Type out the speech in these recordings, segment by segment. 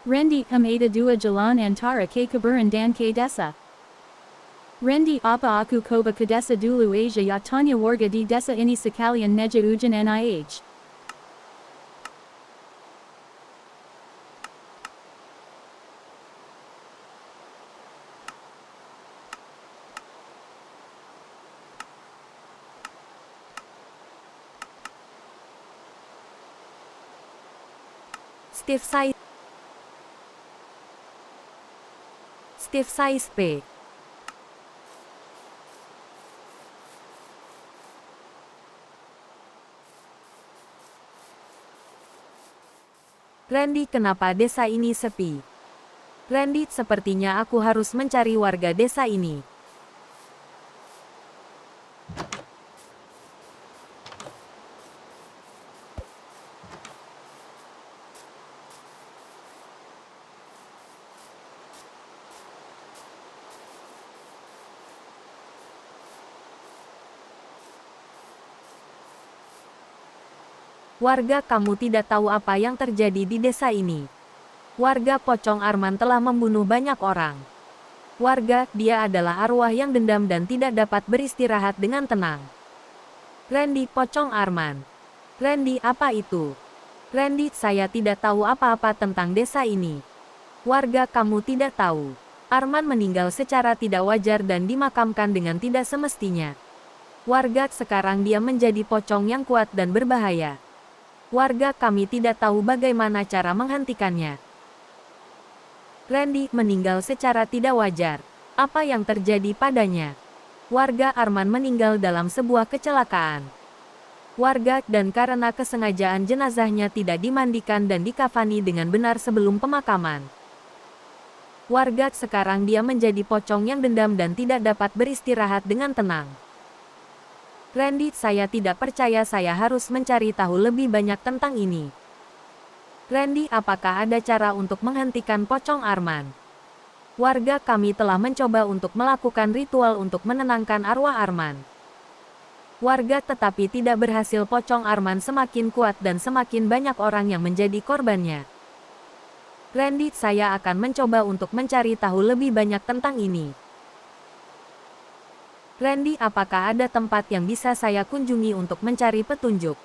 Rendi ada dua jalan antara ke kuburan dan ke desa. Rendi apa aku coba ke desa dulu aja ya tanya warga di desa ini sekalian meja ujian NIH. Steve Size P. Randy, kenapa desa ini sepi? Randy, sepertinya aku harus mencari warga desa ini. Warga, kamu tidak tahu apa yang terjadi di desa ini. Warga Pocong Arman telah membunuh banyak orang. Warga, dia adalah arwah yang dendam dan tidak dapat beristirahat dengan tenang. Randy, Pocong Arman. Randy, apa itu? Randy, saya tidak tahu apa-apa tentang desa ini. Warga, kamu tidak tahu. Arman meninggal secara tidak wajar dan dimakamkan dengan tidak semestinya. Warga, sekarang dia menjadi pocong yang kuat dan berbahaya. Warga, kami tidak tahu bagaimana cara menghentikannya. Randy meninggal secara tidak wajar. Apa yang terjadi padanya? Warga, Arman meninggal dalam sebuah kecelakaan. Warga, dan karena kesengajaan jenazahnya tidak dimandikan dan dikafani dengan benar sebelum pemakaman. Warga, sekarang dia menjadi pocong yang dendam dan tidak dapat beristirahat dengan tenang. Randy, saya tidak percaya, saya harus mencari tahu lebih banyak tentang ini. Randy, apakah ada cara untuk menghentikan Pocong Arman? Warga, kami telah mencoba untuk melakukan ritual untuk menenangkan arwah Arman. Warga, tetapi tidak berhasil. Pocong Arman semakin kuat dan semakin banyak orang yang menjadi korbannya. Randy, saya akan mencoba untuk mencari tahu lebih banyak tentang ini. Randy, apakah ada tempat yang bisa saya kunjungi untuk mencari petunjuk?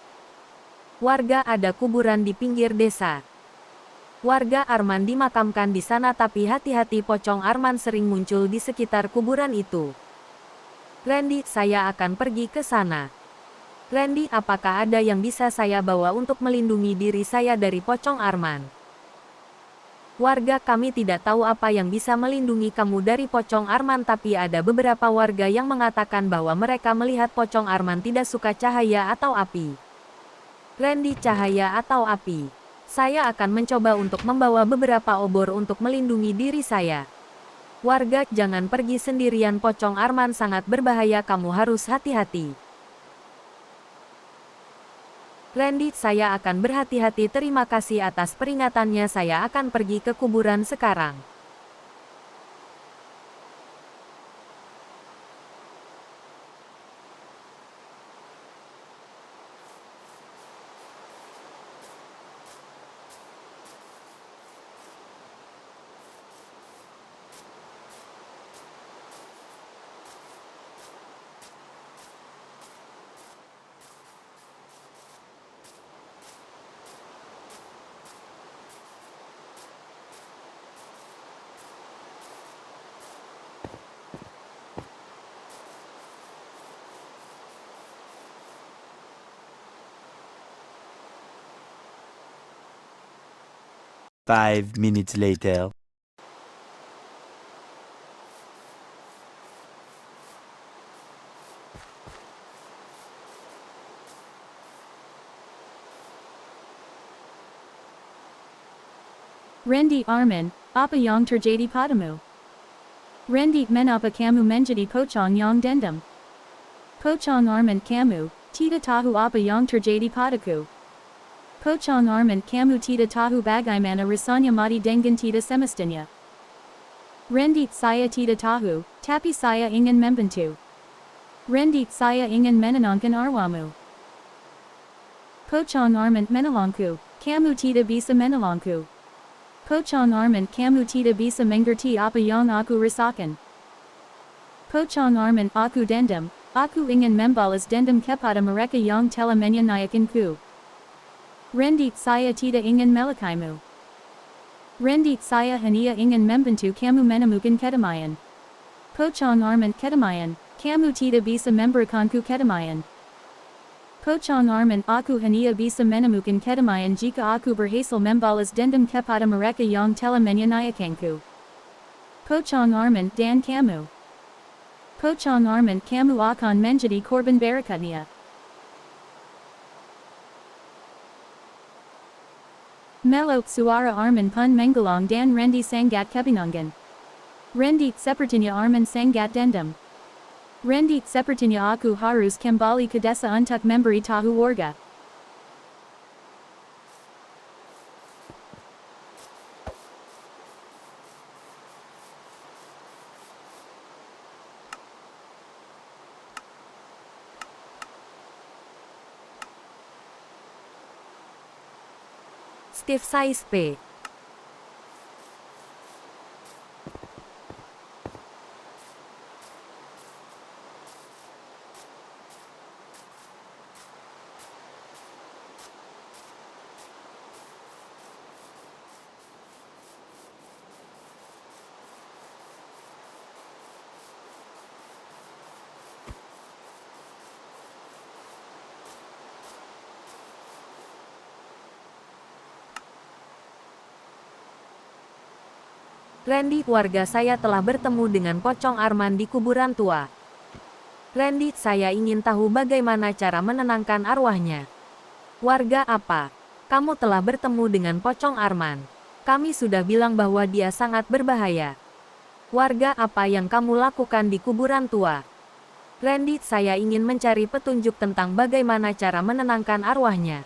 Warga, ada kuburan di pinggir desa. Warga, Arman dimakamkan di sana, tapi hati-hati, Pocong Arman sering muncul di sekitar kuburan itu. Randy, saya akan pergi ke sana. Randy, apakah ada yang bisa saya bawa untuk melindungi diri saya dari Pocong Arman? Warga, kami tidak tahu apa yang bisa melindungi kamu dari Pocong Arman, tapi ada beberapa warga yang mengatakan bahwa mereka melihat Pocong Arman tidak suka cahaya atau api. Randy, cahaya atau api? Saya akan mencoba untuk membawa beberapa obor untuk melindungi diri saya. Warga, jangan pergi sendirian, Pocong Arman sangat berbahaya, kamu harus hati-hati. Randy, saya akan berhati-hati. Terima kasih atas peringatannya. Saya akan pergi ke kuburan sekarang. Five minutes later. Randy Arman, apa yang terjadi padamu? Randy, menapa kamu menjadi pocong yang dendam? Pocong Arman, kamu tidak tahu apa yang terjadi padaku. Pocong Arman, kamu tidak tahu bagaimana rasanya mati dengan tidak semestinya. Randy, saya tidak tahu, tapi saya ingin membantu. Randy, saya ingin menenangkan arwahmu. Pocong Arman, menolongku. Kamu tidak bisa menolongku. Pochong Arman kamu tidak bisa mengerti apa yang aku rasakan. Pochong Arman aku dendam, aku ingin membalas dendam kepada mereka yang telah menyanyiakanku. Rendit saya tidak ingin melukaimu. Rendit saya hanya ingin membantu kamu menemukan kedamaian. Pochong Arman kedamaian, kamu tidak bisa memberikanku kedamaian. Pochong Arman aku hanya bisa menemukan kedamaian jika aku berhasil membalas dendam kepada mereka yang telah menyanyiakanku. Pochong Arman dan kamu. Pochong Arman kamu akan menjadi korban berikutnya. Melok suara Arman pun menggelang dan Rendi sangat kebingungan. Rendit sepertinya Arman sangat dendam. Rendit sepertinya aku harus kembali ke desa untuk memberi tahu warga. Steve Size P. Randy, warga saya telah bertemu dengan pocong Arman di kuburan tua. Randy, saya ingin tahu bagaimana cara menenangkan arwahnya. Warga apa? Kamu telah bertemu dengan pocong Arman. Kami sudah bilang bahwa dia sangat berbahaya. Warga apa yang kamu lakukan di kuburan tua? Randy, saya ingin mencari petunjuk tentang bagaimana cara menenangkan arwahnya.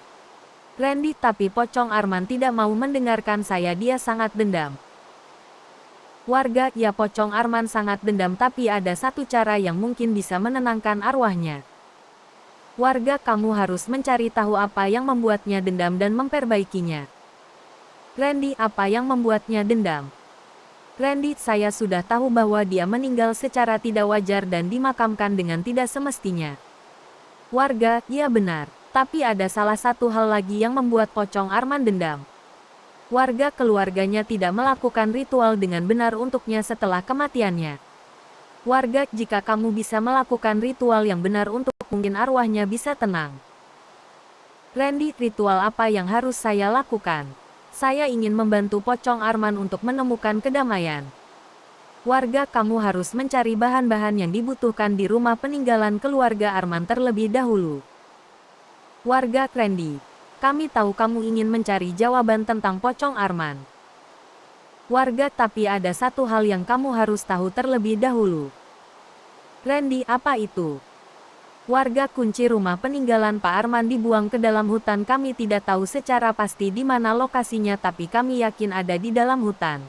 Randy, tapi pocong Arman tidak mau mendengarkan saya, dia sangat dendam. Warga, ya pocong Arman sangat dendam tapi ada satu cara yang mungkin bisa menenangkan arwahnya. Warga, kamu harus mencari tahu apa yang membuatnya dendam dan memperbaikinya. Randy, apa yang membuatnya dendam? Randy, saya sudah tahu bahwa dia meninggal secara tidak wajar dan dimakamkan dengan tidak semestinya. Warga, ya benar. Tapi ada salah satu hal lagi yang membuat pocong Arman dendam. Warga keluarganya tidak melakukan ritual dengan benar untuknya setelah kematiannya. Warga, jika kamu bisa melakukan ritual yang benar untuk mungkin arwahnya bisa tenang. Randy, ritual apa yang harus saya lakukan? Saya ingin membantu pocong Arman untuk menemukan kedamaian. Warga, kamu harus mencari bahan-bahan yang dibutuhkan di rumah peninggalan keluarga Arman terlebih dahulu. Warga, Randy. Kami tahu kamu ingin mencari jawaban tentang pocong Arman. Warga, tapi ada satu hal yang kamu harus tahu terlebih dahulu. Randy, apa itu? Warga, kunci rumah peninggalan Pak Arman dibuang ke dalam hutan. Kami tidak tahu secara pasti di mana lokasinya tapi kami yakin ada di dalam hutan.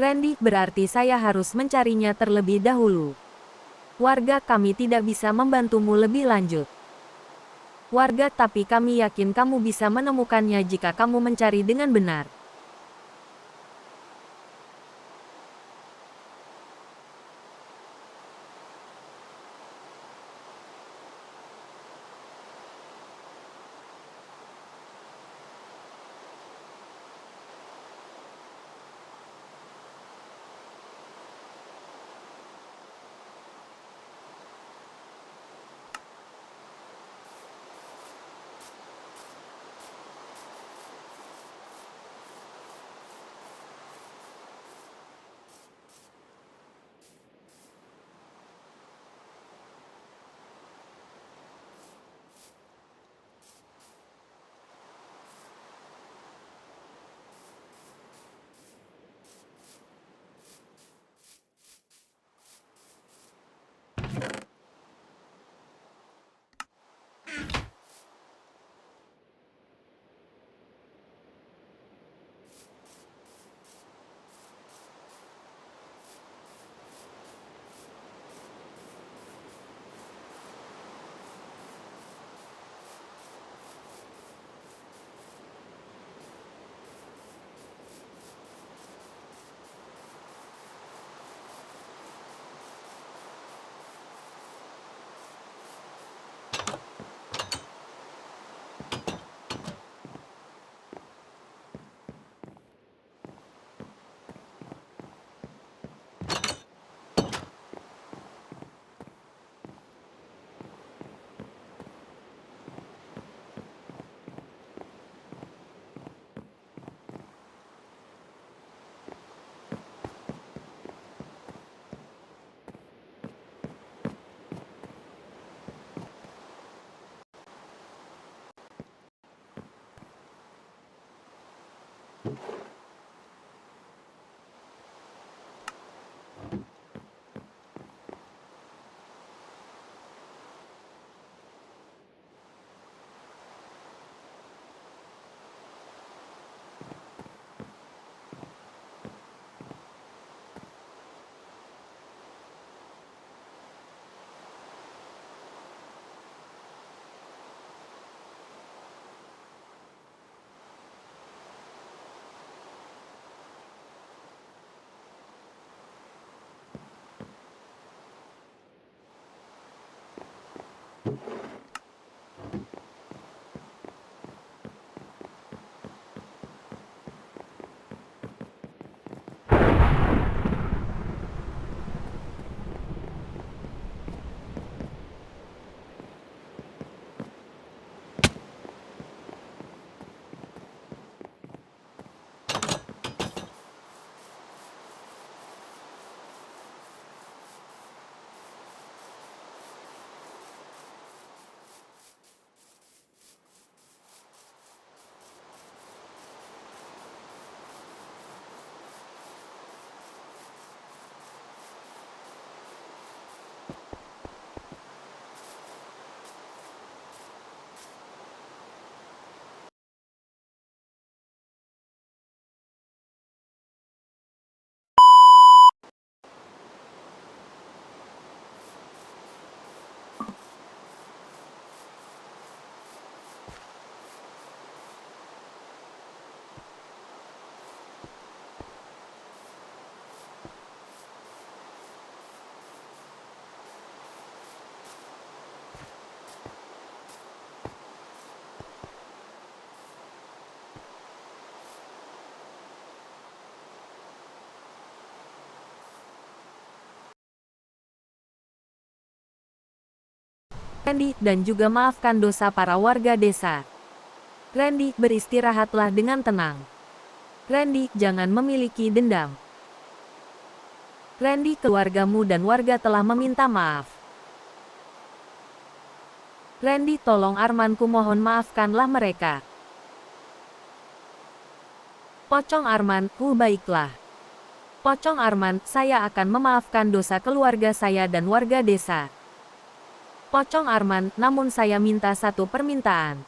Randy, berarti saya harus mencarinya terlebih dahulu. Warga, kami tidak bisa membantumu lebih lanjut. Warga, tapi kami yakin kamu bisa menemukannya jika kamu mencari dengan benar. Randy dan juga maafkan dosa para warga desa. Randy, beristirahatlah dengan tenang. Randy, jangan memiliki dendam. Randy, keluargamu dan warga telah meminta maaf. Randy, tolong Arman-ku mohon maafkanlah mereka. Pocong Arman, baiklah. Pocong Arman, saya akan memaafkan dosa keluarga saya dan warga desa. Pocong Arman, namun saya minta satu permintaan.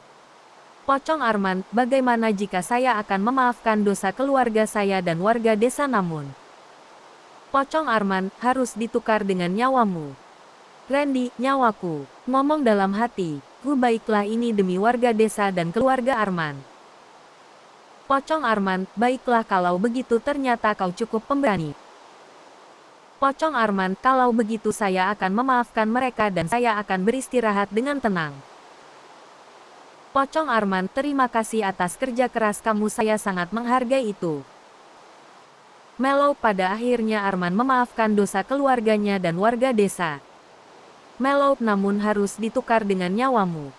Pocong Arman, bagaimana jika saya akan memaafkan dosa keluarga saya dan warga desa namun Pocong Arman, harus ditukar dengan nyawamu. Randy, nyawaku. Ngomong dalam hati, baiklah ini demi warga desa dan keluarga Arman. Pocong Arman, baiklah kalau begitu ternyata kau cukup pemberani. Pocong Arman, kalau begitu saya akan memaafkan mereka dan saya akan beristirahat dengan tenang. Pocong Arman, terima kasih atas kerja keras kamu, saya sangat menghargai itu. Melo, pada akhirnya Arman memaafkan dosa keluarganya dan warga desa. Melo, namun harus ditukar dengan nyawamu.